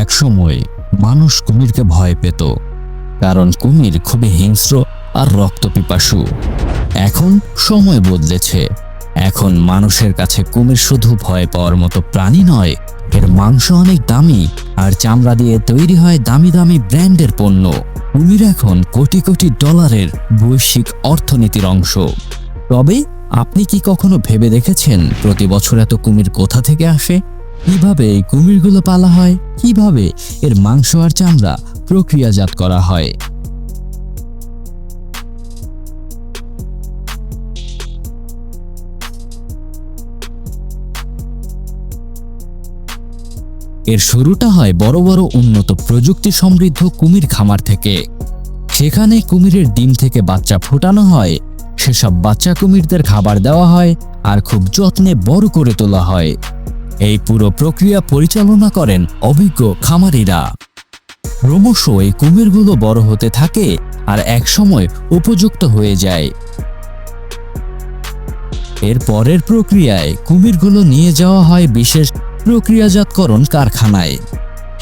একসময় মানুষ কুমিরকে ভয় পেত, কারণ কুমির খুবই হিংস্র আর রক্তপিপাসু। এখন সময় বদলেছে। এখন মানুষের কাছে কুমির শুধু ভয় পাওয়ার মতো প্রাণী নয়, এর মাংস অনেক দামি আর চামড়া দিয়ে তৈরি হয় দামি দামি ব্র্যান্ডের পণ্য। কুমির এখন কোটি কোটি ডলারের বৈশ্বিক অর্থনীতির অংশ। তবে আপনি কি কখনো ভেবে দেখেছেন প্রতি বছর এত কুমির কোথা থেকে আসে? কিভাবে এই কুমিরগুলো পালা হয়? কিভাবে এর মাংস আর চামড়া প্রক্রিয়াজাত করা হয়? এর শুরুটা হয় বড় বড় উন্নত প্রযুক্তি সমৃদ্ধ কুমির খামার থেকে। সেখানে কুমিরের ডিম থেকে বাচ্চা ফোটানো হয়, সেসব বাচ্চা কুমিরদের খাবার দেওয়া হয় আর খুব যত্নে বড় করে তোলা হয়। এই পুরো প্রক্রিয়া পরিচালনা করেন অভিজ্ঞ খামারিরা। ক্রমশ এই কুমিরগুলো বড় হতে থাকে আর একসময় উপযুক্ত হয়ে যায়। এর পরের প্রক্রিয়ায় কুমিরগুলো নিয়ে যাওয়া হয় বিশেষ প্রক্রিয়াজাতকরণ কারখানায়।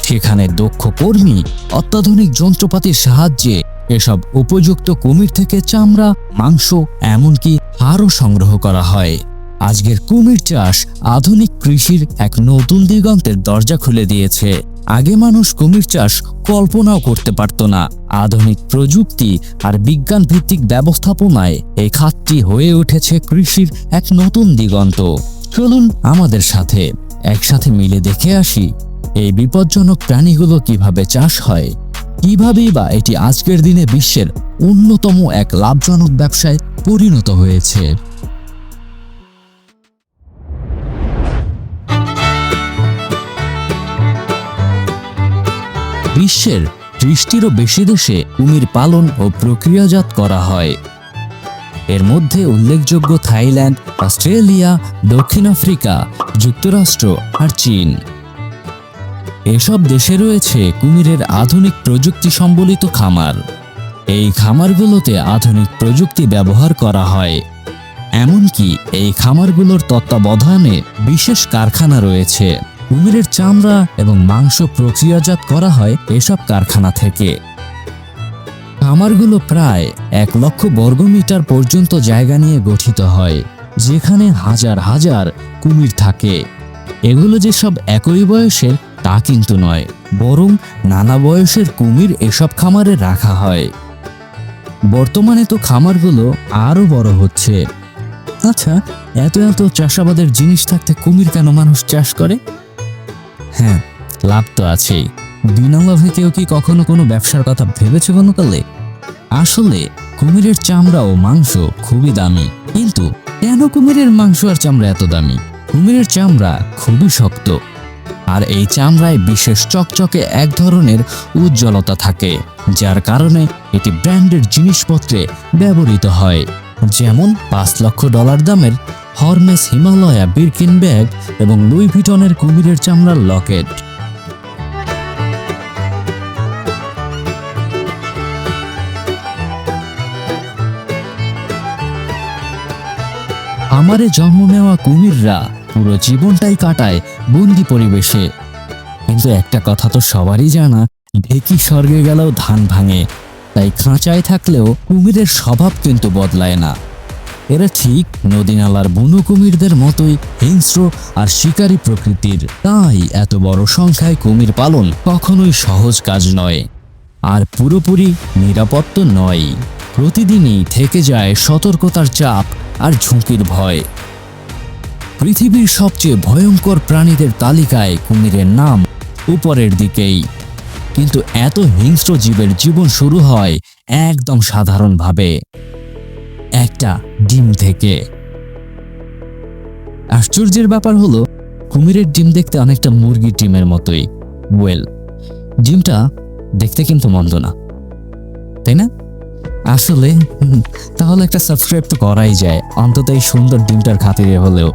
সেখানে দক্ষ কর্মী অত্যাধুনিক যন্ত্রপাতির সাহায্যে এসব উপযুক্ত কুমির থেকে চামড়া, মাংস, এমনকি হাড়ও সংগ্রহ করা হয়। আজকের কুমির চাষ আধুনিক কৃষির এক নতুন দিগন্তের দরজা খুলে দিয়েছে। আগে মানুষ কুমির চাষ কল্পনাও করতে পারত না। আধুনিক প্রযুক্তি আর বিজ্ঞান ভিত্তিক ব্যবস্থাপনায় এই খাতটি হয়ে উঠেছে কৃষির এক নতুন দিগন্ত। চলুন আমাদের সাথে একসাথে মিলে দেখে আসি এই বিপজ্জনক প্রাণীগুলো কিভাবে চাষ হয়, কিভাবেই বা এটি আজকের দিনে বিশ্বের অন্যতম এক লাভজনক ব্যবসায় পরিণত হয়েছে। বিশ্বের 30টিরও বেশি দেশে কুমির পালন ও প্রক্রিয়াজাত করা হয়। এর মধ্যে উল্লেখযোগ্য থাইল্যান্ড, অস্ট্রেলিয়া, দক্ষিণ আফ্রিকা, যুক্তরাষ্ট্র আর চীন। এসব দেশে রয়েছে কুমিরের আধুনিক প্রযুক্তি সম্বলিত খামার। এই খামারগুলোতে আধুনিক প্রযুক্তি ব্যবহার করা হয়। এমনকি এই খামারগুলোর তত্ত্বাবধানে বিশেষ কারখানা রয়েছে। কুমিরের চামড়া এবং মাংস প্রক্রিয়াজাত করা হয় এসব কারখানা থেকে। খামারগুলো প্রায় 1 লক্ষ বর্গমিটার পর্যন্ত জায়গা নিয়ে গঠিত হয়, যেখানে হাজার হাজার কুমির থাকে। এগুলো যে সব একই বয়সের তা কিন্তু নয়, বরং নানা বয়সের কুমির এসব খামারে রাখা হয়। বর্তমানে তো খামারগুলো আরো বড় হচ্ছে। আচ্ছা, এত এত চাষাবাদের জিনিস থাকতে কুমির কেন মানুষ চাষ করে? হ্যাঁ, লাভ তো আছেই। বিনা লাভে কেউ কি কখনো কোনো ব্যবসার কথা ভেবেছে কোনো কালে? আসলে কুমিরের চামড়া ও মাংস খুবই দামি। কিন্তু কেন কুমিরের মাংস আর চামড়া এত দামি? কুমিরের চামড়া খুবই শক্ত, আর এই চামড়ায় বিশেষ চকচকে এক ধরনের উজ্জ্বলতা থাকে, যার কারণে এটি ব্র্যান্ডের জিনিসপত্রে ব্যবহৃত হয়। যেমন $5 লক্ষ দামের হরমেস হিমালয়া বিরকিন ব্যাগ এবং লুই ভিটনের কুমিরের চামড়ার লকেট। খামারে জন্ম নেওয়া কুমিররা পুরো জীবনটাই কাটায় বন্দি পরিবেশে। কিন্তু একটা কথা তো সবারই জানা, ঢেকি স্বর্গে গেলেও ধান ভাঙে। তাই খাঁচায় থাকলেও কুমিরের স্বভাব কিন্তু বদলায় না। এরা ঠিক নদী নালার বুনো কুমিরদের মতোই হিংস্র আর শিকারী প্রকৃতির। তাই এত বড় সংখ্যায় কুমির পালন কখনোই সহজ কাজ নয়, আর পুরোপুরি নিরাপদ তো নয়। প্রতিদিনই থেকে যায় সতর্কতার চাপ আর ঝুঁকির ভয়। পৃথিবীর সবচেয়ে ভয়ঙ্কর প্রাণীদের তালিকায় কুমিরের নাম উপরের দিকেই। কিন্তু এত হিংস্র জীবের জীবন শুরু হয় একদম সাধারণভাবে, একটা ডিম থেকে। আশ্চর্যের ব্যাপার হলো, কুমিরের ডিম দেখতে অনেকটা মুরগির ডিমের মতোই। ডিমটা দেখতে কিন্তু মন্দ না, তাই না? আসলে তাহলে একটা সাবস্ক্রাইব তো করাই যায়, অন্তত এই সুন্দর ডিমটার খাতিরে হলেও।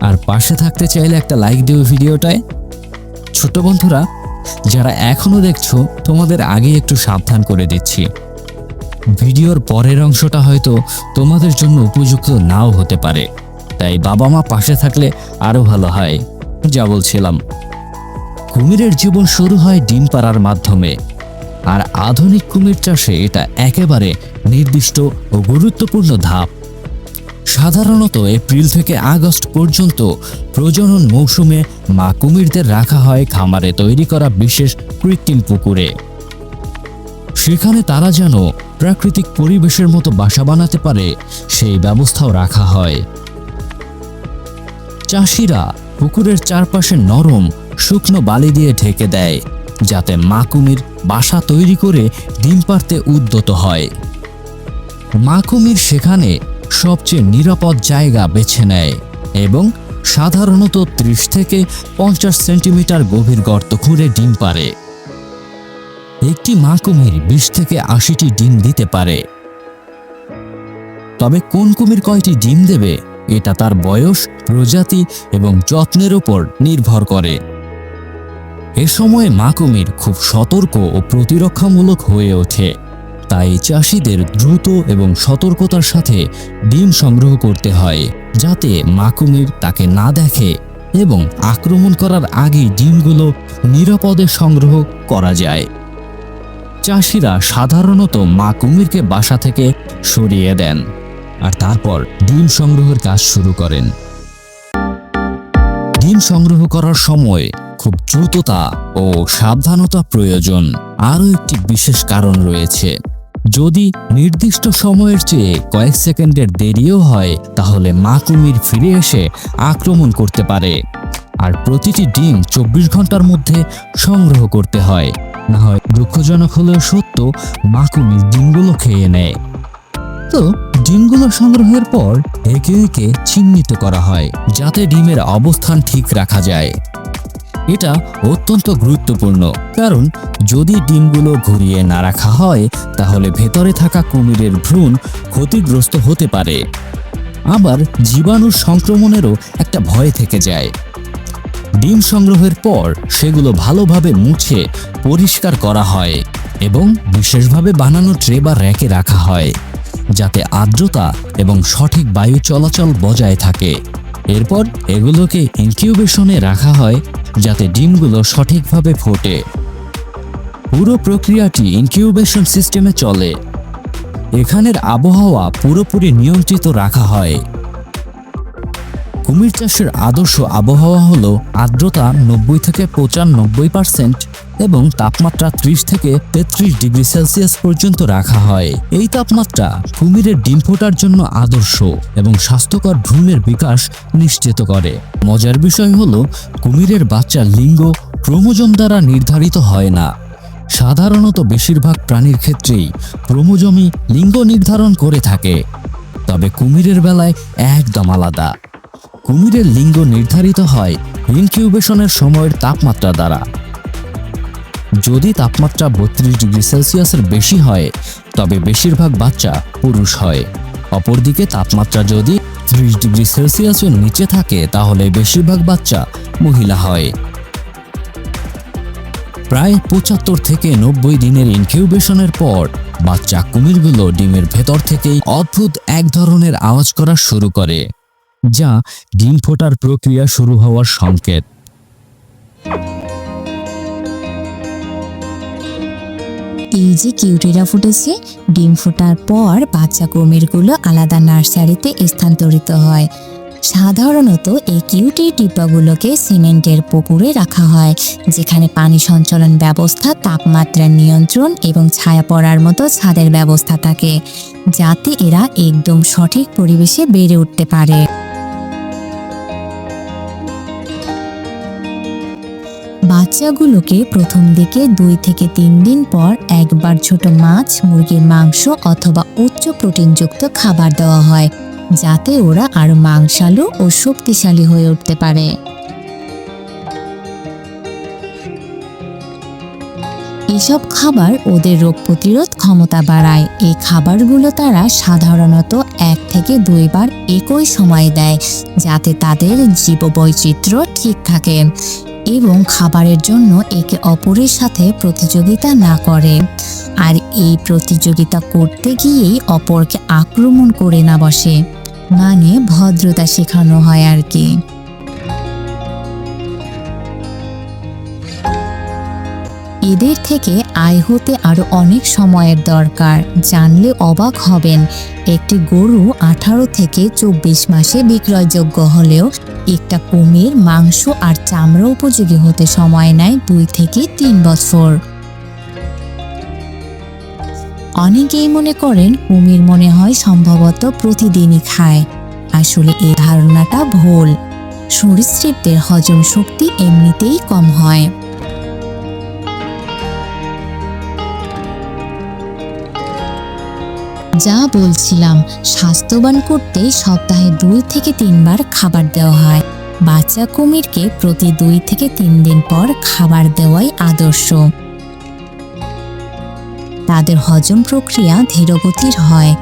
আর পাশে থাকতে চাইলে একটা লাইক দিও ভিডিওটায়। ছোট বন্ধুরা, যারা এখনো দেখছো, তোমাদের আগে একটু সাবধান করে দিচ্ছি, ভিডিওর পরের অংশটা হয়তো তোমাদের জন্য উপযুক্ত নাও হতে পারে। তাই বাবা মা পাশে থাকলে আরো ভালো হয়। যা বলছিলাম, কুমিরের জীবন শুরু হয় ডিম পাড়ার মাধ্যমে, আর আধুনিক কুমির চাষে এটা একেবারে নির্দিষ্ট ও গুরুত্বপূর্ণ ধাপ। সাধারণত এপ্রিল থেকে আগস্ট পর্যন্ত প্রজনন মৌসুমে মা কুমিরদের রাখা হয় খামারে তৈরি করা বিশেষ কৃত্রিম পুকুরে। সেখানে তারা যেন প্রাকৃতিক পরিবেশের মতো বাসা বানাতে পারে সেই ব্যবস্থাও রাখা হয়। চাষিরা পুকুরের চারপাশে নরম শুকনো বালি দিয়ে ঢেকে দেয়, যাতে মা কুমির বাসা তৈরি করে ডিম পাড়তে উদ্যত হয়। মা কুমির সেখানে সবচেয়ে নিরাপদ জায়গা বেছে নেয় এবং সাধারণত 30 থেকে 50 সেন্টিমিটার গভীর গর্ত খুঁড়ে ডিম পাড়ে। একটি মা কুমির 20 থেকে 80টি ডিম দিতে পারে। তবে কোন কুমির কয়টি ডিম দেবে এটা তার বয়স, প্রজাতি এবং যত্নের উপর নির্ভর করে। এ সময়ে মা কুমির খুব সতর্ক ও প্রতিরক্ষামূলক হয়ে ওঠে, তাই চাষিদের দ্রুত এবং সতর্কতার সাথে ডিম সংগ্রহ করতে হয়, যাতে মা কুমির তাকে না দেখে এবং আক্রমণ করার আগেই ডিমগুলো নিরাপদে সংগ্রহ করা যায়। চাষিরা সাধারণত মা কুমিরকে বাসা থেকে সরিয়ে দেন আর তারপর ডিম সংগ্রহের কাজ শুরু করেন। ডিম সংগ্রহ করার সময় খুব দ্রুততা ও সাবধানতা প্রয়োজন। আরও একটি বিশেষ কারণ রয়েছে, যদি নির্দিষ্ট সময়ের চেয়ে কয়েক সেকেন্ডের দেরিও হয় তাহলে মা কুমির ফিরে এসে আক্রমণ করতে পারে, আর প্রতিটি ডিম 24 ঘন্টার মধ্যে সংগ্রহ করতে হয়, না হয় দুঃখজনক হলেও সত্য মা কুমির ডিমগুলো খেয়ে নেয়। তো ডিমগুলো সংগ্রহের পর একে একে চিহ্নিত করা হয়, যাতে ডিমের অবস্থান ঠিক রাখা যায়। এটা অত্যন্ত গুরুত্বপূর্ণ, কারণ যদি ডিমগুলো ঘুরিয়ে না রাখা হয় তাহলে ভেতরে থাকা কুমিরের ভ্রূণ ক্ষতিগ্রস্ত হতে পারে। আবার জীবাণুর সংক্রমণেরও একটা ভয় থেকে যায়। ডিম সংগ্রহের পর সেগুলো ভালোভাবে মুছে পরিষ্কার করা হয় এবং বিশেষভাবে বানানো ট্রে বা র্যাকে রাখা হয়, যাতে আর্দ্রতা এবং সঠিক বায়ু চলাচল বজায় থাকে। এরপর এগুলোকে ইনকিউবেশনে রাখা হয়, যাতে ডিমগুলো সঠিকভাবে ফোটে। পুরো প্রক্রিয়াটি ইনকিউবেশন সিস্টেমে চলে। এখানের আবহাওয়া পুরোপুরি নিয়ন্ত্রিত রাখা হয়। কুমির চাষের আদর্শ আবহাওয়া হলো আর্দ্রতা 90 থেকে 95% এবং তাপমাত্রা 30 থেকে 33 ডিগ্রি সেলসিয়াস পর্যন্ত রাখা হয়। এই তাপমাত্রা কুমিরের ডিম ফোটার জন্য আদর্শ এবং স্বাস্থ্যকর ভ্রূণের বিকাশ নিশ্চিত করে। মজার বিষয় হলো কুমিরের বাচ্চার লিঙ্গ ক্রোমোজোম দ্বারা নির্ধারিত হয় না। সাধারণত বেশিরভাগ প্রাণীর ক্ষেত্রেই ক্রোমোজোমই লিঙ্গ নির্ধারণ করে থাকে, তবে কুমিরের বেলায় একদম আলাদা। কুমিরের লিঙ্গ নির্ধারিত হয় ইনকিউবেশনের সময়ের তাপমাত্রা দ্বারা। যদি তাপমাত্রা 32 ডিগ্রি সেলসিয়াসের বেশি হয় তবে বেশিরভাগ বাচ্চা পুরুষ হয়। অপরদিকে তাপমাত্রা যদি 30 ডিগ্রি সেলসিয়াসের নিচে থাকে তাহলে বেশিরভাগ বাচ্চা মহিলা হয়। প্রায় 75 থেকে 90 দিনের ইনকিউবেশনের পর বাচ্চা কুমিরগুলো ডিমের ভেতর থেকেই অদ্ভুত এক ধরনের আওয়াজ করা শুরু করে, যা ডিম ফোটার প্রক্রিয়া শুরু হওয়ার সংকেত। এই যে কিউটিরা ফুটেছে, ডিম ফোটার পর বাচ্চা কুমিরগুলো আলাদা নার্সারিতে স্থানান্তরিত হয়। সাধারণত এই কিউটি ডিব্বাগুলোকে সিমেন্টের পুকুরে রাখা হয়, যেখানে পানি সঞ্চালন ব্যবস্থা, তাপমাত্রা নিয়ন্ত্রণ এবং ছায়া পড়ার মতো ছাদের ব্যবস্থা থাকে, যাতে এরা একদম সঠিক পরিবেশে বেড়ে উঠতে পারে। বাচ্চাগুলোকে প্রথম দিকে 2 থেকে 3 দিন পর একবার ছোট মাছ, মুরগির মাংস অথবা উচ্চ প্রোটিনযুক্ত খাবার দেওয়া হয়, যাতে ওরা আরো মাংসালু ও শক্তিশালী হয়ে উঠতে পারে। এসব খাবার ওদের রোগ প্রতিরোধ ক্ষমতা বাড়ায়। এই খাবারগুলো তারা সাধারণত 1 থেকে 2 বার একই সময় দেয়, যাতে তাদের জীববৈচিত্র্য ঠিক থাকে এবং খাবারের জন্য একে অপরের সাথে প্রতিযোগিতা না করে, আর এই প্রতিযোগিতা করতে গিয়েই অপরকে আক্রমণ করে না বসে। মানে ভদ্রতা শেখানো হয় আর কি। এদের থেকে আয় হতে আরো অনেক সময়ের দরকার। জানলে অবাক হবেন, একটি গরু 18 থেকে 24 মাসে বিক্রয়যোগ্য হলেও একটা কুমির মাংস আর চামড়া উপযোগী হতে সময় নেয় 2 থেকে 3 বছর। অনেকেই মনে করেন কুমির মনে হয় সম্ভবত প্রতিদিনই খায়। আসলে এই ধারণাটা ভুল। সরীসৃপদের হজম শক্তি এমনিতেই কম হয়। যা বলছিলাম, স্বাস্থ্যবান করতে সপ্তাহে 2 থেকে 3 বার খাবার দেওয়া হয়। বাচ্চা কুমিরকে প্রতি 2 থেকে 3 দিন পর খাবার দেওয়াই আদর্শ। তাদের হজম প্রক্রিয়া ধীরগতির হয়,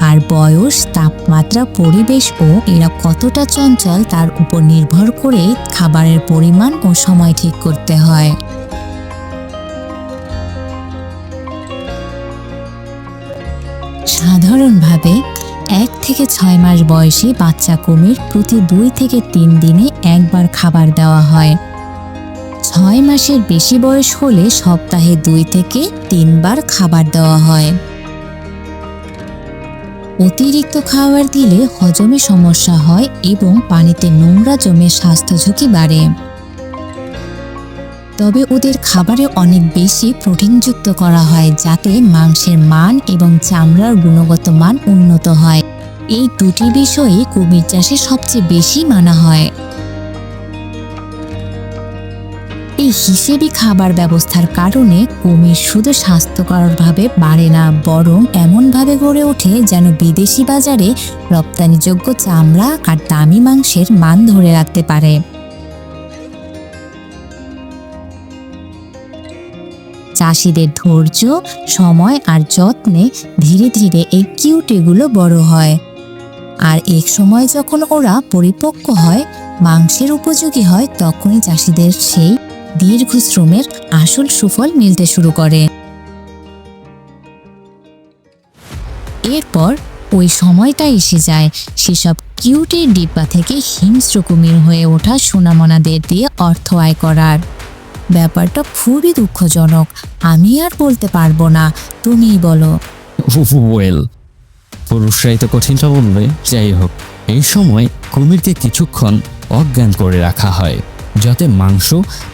আর বয়স, তাপমাত্রা, পরিবেশ ও এরা কতটা চঞ্চল তার উপর নির্ভর করে খাবারের পরিমাণ ও সময় ঠিক করতে হয়। সাধারণভাবে 1 থেকে 6 মাস বয়সী বাচ্চা কুমির প্রতি 2 থেকে 3 দিনে একবার খাবার দেওয়া হয়। 6 মাসের বেশি বয়স হলে সপ্তাহে 2 থেকে 3 বার খাবার দেওয়া হয়। অতিরিক্ত খাবার দিলে হজমে সমস্যা হয় এবং পানিতে নোংরা জমে স্বাস্থ্য ঝুঁকি বাড়ে। তবে ওদের খাবারে অনেক বেশি প্রোটিনযুক্ত করা হয়, যাতে মাংসের মান এবং চামড়ার গুণগত মান উন্নত হয়। এই দুটি বিষয়ে কুমির চাষে সবচেয়ে বেশি মানা হয়। এই হিসেবি খাবার ব্যবস্থার কারণে কুমির শুধু স্বাস্থ্যকরভাবে বাড়ে না, বরং এমনভাবে গড়ে ওঠে যেন বিদেশি বাজারে রপ্তানিযোগ্য চামড়া আর দামি মাংসের মান ধরে রাখতে পারে। চাষিদের ধৈর্য, সময় আর যত্নে ধীরে ধীরে এই কিউটিগুলো বড় হয়, আর এক সময় যখন ওরা পরিপক্ক হয়, মাংসের উপযোগী হয়, তখনই চাষিদের সেই দীর্ঘ শ্রমের আসল সুফল মিলতে শুরু করে। এরপর ওই সময়টা এসে যায় সেসব কিউটের ডিব্বা থেকে হিংস্র কুমির হয়ে ওঠা সোনামনাদের দিয়ে অর্থ আয় করার। ব্যাপারটা খুবই দুঃখজনক। আমি আর বলতে পারবো না, তুমিই বলো। ওয়েল, পুরুষরাই তো কঠিনটা বলবে। যাই হোক, এই সময় কুমিরকে কিছুক্ষণ অজ্ঞান করে রাখা হয়, যাতে মাংস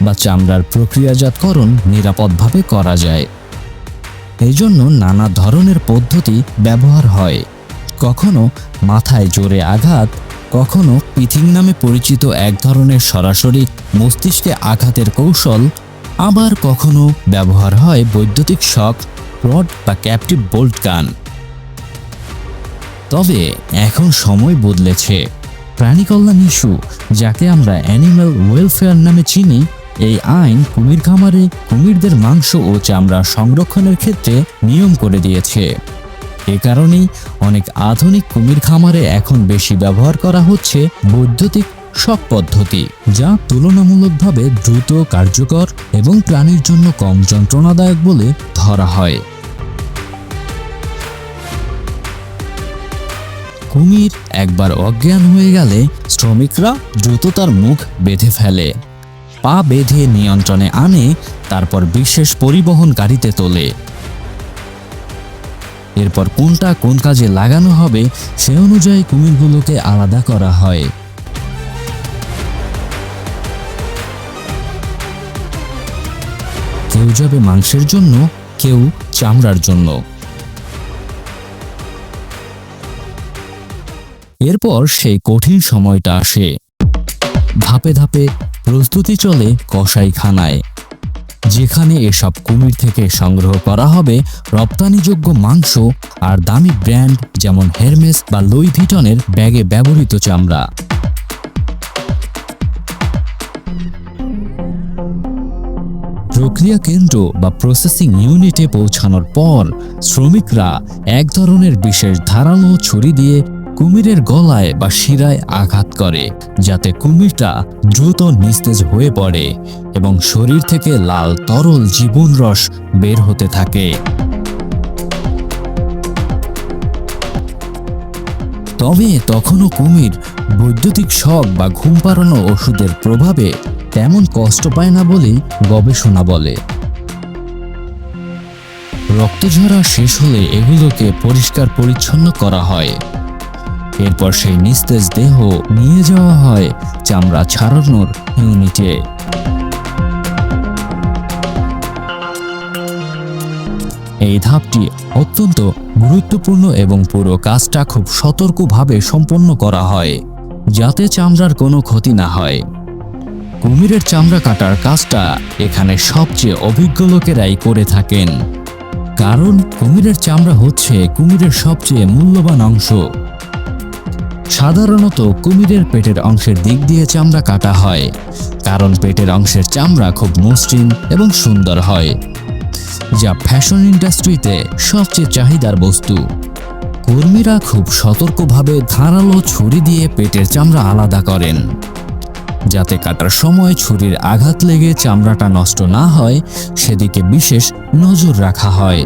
বা চামড়ার প্রক্রিয়াজাতকরণ নিরাপদভাবে করা যায়। এই জন্য নানা ধরনের পদ্ধতি ব্যবহার হয়। কখনো মাথায় জোরে আঘাত, কখনো পিথিং নামে পরিচিত এক ধরনের সরাসরি মস্তিষ্কে আঘাতের কৌশল, আবার কখনো ব্যবহার হয় বৈদ্যুতিক শক, রড বা ক্যাপটিভ বোল্ট গান। তবে এখন সময় বদলেছে। প্রাণী কল্যাণ ইস্যু, যাকে আমরা অ্যানিম্যাল ওয়েলফেয়ার নামে চিনি, এই আইন কুমির খামারে কুমিরদের মাংস ও চামড়া সংরক্ষণের ক্ষেত্রে নিয়ম করে দিয়েছে। এ কারণেই অনেক আধুনিক কুমির খামারে এখন বেশি ব্যবহার করা হচ্ছে বৈদ্যুতিক শক পদ্ধতি, যা তুলনামূলকভাবে দ্রুত, কার্যকর এবং প্রাণীর জন্য কম যন্ত্রণাদায়ক বলে ধরা হয়। কুমির একবার অজ্ঞান হয়ে গেলে শ্রমিকরা দ্রুত তার মুখ বেঁধে ফেলে, পা বেঁধে নিয়ন্ত্রণে আনে, তারপর বিশেষ পরিবহন গাড়িতে তোলে। এরপর কোনটা কোন কাজে লাগানো হবে সে অনুযায়ী কুমিরগুলোকে আলাদা করা হয়। কেউ যাবে মাংসের জন্য, কেউ চামড়ার জন্য। এরপর সেই কঠিন সময়টা আসে। ধাপে ধাপে প্রস্তুতি চলে কসাইখানায়, যেখানে এসব কুমির থেকে সংগ্রহ করা হবে রপ্তানিযোগ্য মাংস আর দামি ব্র্যান্ড যেমন হেরমেস বা লুই ভিটনের ব্যাগে ব্যবহৃত চামড়া। প্রক্রিয়া কেন্দ্র বা প্রসেসিং ইউনিটে পৌঁছানোর পর শ্রমিকরা এক ধরনের বিশেষ ধারালো ছুরি দিয়ে কুমিরের গলায় বা শিরায় আঘাত করে, যাতে কুমিরটা দ্রুত নিস্তেজ হয়ে পড়ে এবং শরীর থেকে লাল তরল জীবনরস বের হতে থাকে। তবে তখনও কুমির বৈদ্যুতিক শক বা ঘুম পাড়ানো ওষুধের প্রভাবে তেমন কষ্ট পায় না বলেই গবেষণা বলে। রক্তঝরা শেষ হলে এগুলোকে পরিষ্কার পরিচ্ছন্ন করা হয়। এরপর সেই নিস্তেজ দেহ নিয়ে যাওয়া হয় চামড়া ছাড়ানোর ইউনিটে। এই ধাপটি অত্যন্ত গুরুত্বপূর্ণ এবং পুরো কাজটা খুব সতর্কভাবে সম্পন্ন করা হয় যাতে চামড়ার কোনো ক্ষতি না হয়। কুমিরের চামড়া কাটার কাজটা এখানে সবচেয়ে অভিজ্ঞ লোকেরাই করে থাকেন, কারণ কুমিরের চামড়া হচ্ছে কুমিরের সবচেয়ে মূল্যবান অংশ। সাধারণত কুমিরের পেটের অংশের দিক দিয়ে চামড়া কাটা হয়, কারণ পেটের অংশের চামড়া খুব মসৃণ এবং সুন্দর হয়, যা ফ্যাশন ইন্ডাস্ট্রিতে সবচেয়ে চাহিদার বস্তু। কর্মীরা খুব সতর্কভাবে ধারালো ছুরি দিয়ে পেটের চামড়া আলাদা করেন, যাতে কাটার সময় ছুরির আঘাত লেগে চামড়াটা নষ্ট না হয় সেদিকে বিশেষ নজর রাখা হয়।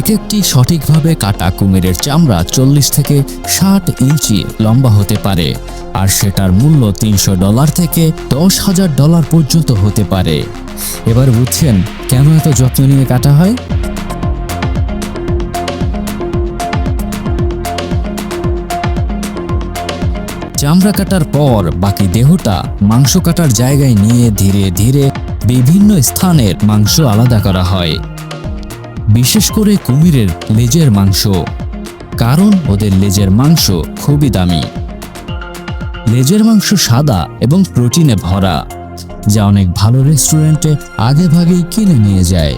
এক একটি সঠিকভাবে কাটা কুমিরের চামড়া 40 থেকে 60 ইঞ্চি লম্বা হতে পারে, আর সেটার মূল্য $300 থেকে $10,000 পর্যন্ত হতে পারে। এবার বুঝছেন কেন এত যত্ন নিয়ে কাটা হয়? চামড়া কাটার পর বাকি দেহটা মাংস কাটার জায়গায় নিয়ে ধীরে ধীরে বিভিন্ন স্থানের মাংস আলাদা করা হয়, বিশেষ করে কুমিরের লেজের মাংস, কারণ ওদের লেজের মাংস খুবই দামি। লেজের মাংস সাদা এবং প্রোটিনে ভরা, যা অনেক ভালো রেস্টুরেন্টে আগেভাগেই কিনে নিয়ে যায়।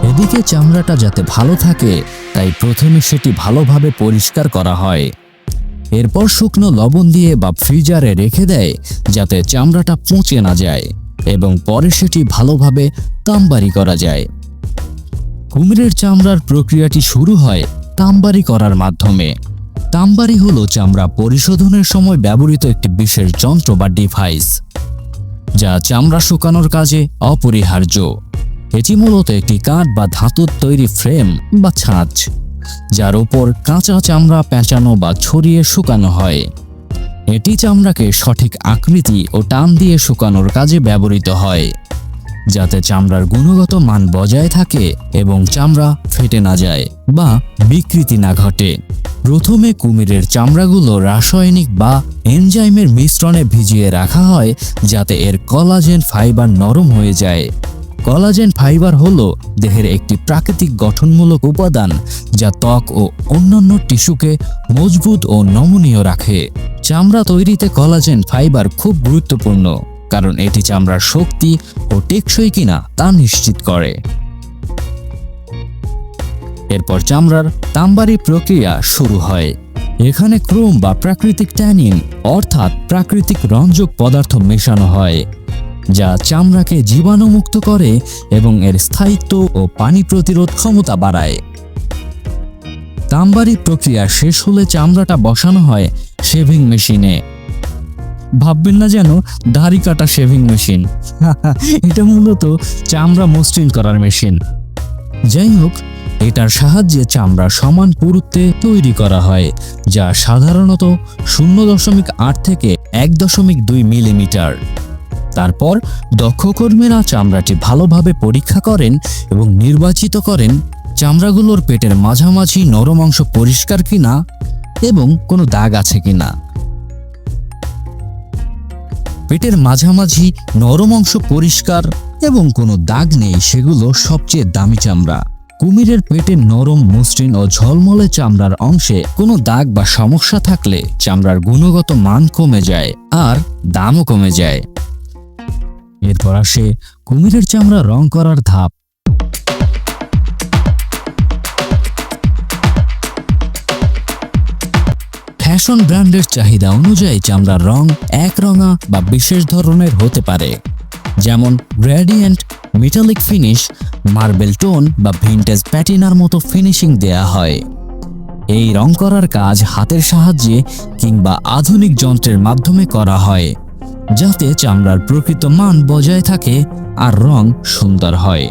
এদিকে চামড়াটা যাতে ভালো থাকে তাই প্রথমে সেটি ভালোভাবে পরিষ্কার করা হয়, এরপর শুকনো লবণ দিয়ে বা ফ্রিজারে রেখে দেয় যাতে চামড়াটা পচে না যায়, এবং পরে সেটি ভালোভাবে তামবারি করা যায়। কুমিরের চামড়ার প্রক্রিয়াটি শুরু হয় তামবারি করার মাধ্যমে। তামবারি হলো চামড়া পরিশোধনের সময় ব্যবহৃত একটি বিশেষ যন্ত্র বা ডিভাইস, যা চামড়া শুকানোর কাজে অপরিহার্য। এটি মূলত একটি কাঠ বা ধাতুর তৈরি ফ্রেম বা ছাঁচ, যার উপর কাঁচা চামড়া পেঁচানো বা ছড়িয়ে শুকানো হয়। এটি চামড়াকে সঠিক আকৃতি ও টান দিয়ে শুকানোর কাজে ব্যবহৃত হয়, যাতে চামড়ার গুণগত মান বজায় থাকে এবং চামড়া ফেটে না যায় বা বিকৃতি না ঘটে। প্রথমে কুমিরের চামড়াগুলো রাসায়নিক বা এনজাইমের মিশ্রণে ভিজিয়ে রাখা হয় যাতে এর কোলাজেন ফাইবার নরম হয়ে যায়। কোলাজেন ফাইবার হলো দেহের একটি প্রাকৃতিক গঠনমূলক উপাদান যা ত্বক ও অন্যান্য টিস্যুকে মজবুত ও নমনীয় রাখে। চামড়া তৈরিতে কোলাজেন ফাইবার খুব গুরুত্বপূর্ণ, কারণ এটি চামড়ার শক্তি ও টেকসই কিনা তা নিশ্চিত করে। এরপর চামড়ার তামবারি প্রক্রিয়া শুরু হয়। এখানে ক্রোম বা প্রাকৃতিক ট্যানিন অর্থাৎ প্রাকৃতিক রঞ্জক পদার্থ মেশানো হয়, যা চামড়াকে জীবাণুমুক্ত করে এবং এর স্থায়িত্ব ও পানি প্রতিরোধ ক্ষমতা বাড়ায়। তামবারি প্রক্রিয়া শেষ হলে চামড়াটা বসানো হয় শেভিং মেশিনে। ভাববেন না যেন দাড়ি কাটা শেভিং মেশিন, এটা মূলত চামড়া মসৃণ করার মেশিন। যাই হোক, এটার সাহায্যে চামড়া সমান পুরুত্বে তৈরি করা হয়, যা সাধারণত 0.8 থেকে 1.2 মিলিমিটার। তারপর দক্ষ কর্মীরা চামড়াটি ভালোভাবে পরীক্ষা করেন এবং নির্বাচিত করেন চামড়াগুলোর পেটের মাঝামাঝি নরম অংশ পরিষ্কার কিনা এবং কোনো দাগ আছে কিনা। পেটের মাঝামাঝি নরম অংশ পরিষ্কার এবং কোনো দাগ নেই সেগুলো সবচেয়ে দামি চামড়া। কুমিরের পেটের নরম, মসৃণ ও ঝলমলে চামড়ার অংশে কোনো দাগ বা সমস্যা থাকলে চামড়ার গুণগত মান কমে যায় আর দামও কমে যায়। এরপর আসে কুমিরের চামড়া রং করার ধাপ। ফ্যাশন ব্র্যান্ডের চাহিদা অনুযায়ী চামড়ার রং একরঙা বা বিশেষ ধরনের হতে পারে। যেমন gradient, metallic finish, marble tone বা ভিন্টেজ প্যাটিনার মতো ফিনিশিং দেয়া হয়। এই রং করার কাজ হাতের সাহায্যে কিংবা আধুনিক যন্ত্রের মাধ্যমে করা হয়, যাতে চামড়ার প্রকৃত মান বজায় থাকে আর রং সুন্দর হয়।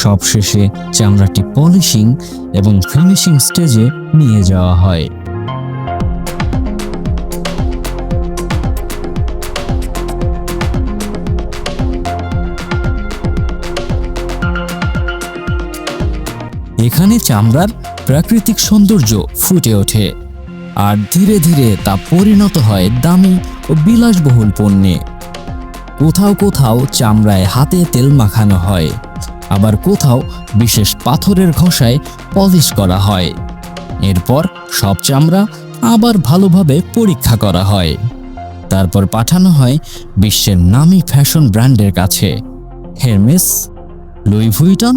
সবশেষে চামড়াটি পলিশিং এবং ফিনিশিং স্টেজে নিয়ে যাওয়া হয়। এখানে চামড়ার প্রাকৃতিক সৌন্দর্য ফুটে ওঠে, আর ধীরে ধীরে তা পরিণত হয় দামি ও বিলাসবহুল পণ্যে। কোথাও কোথাও চামড়ায় হাতে তেল মাখানো হয়, আবার কোথাও বিশেষ পাথরের ঘষায় পলিশ করা হয়। এরপর সব চামড়া আবার ভালোভাবে পরীক্ষা করা হয়, তারপর পাঠানো হয় বিশ্বের নামী ফ্যাশন ব্র্যান্ডের কাছে। হেরমেস, লুই ভুইটন,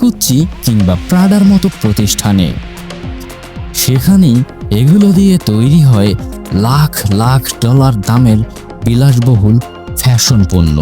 গুচ্চি কিংবা প্রাডার মতো প্রতিষ্ঠানে। সেখানেই এগুলো দিয়ে তৈরি হয় লাখ লাখ ডলার দামের বিলাসবহুল ফ্যাশন পণ্য।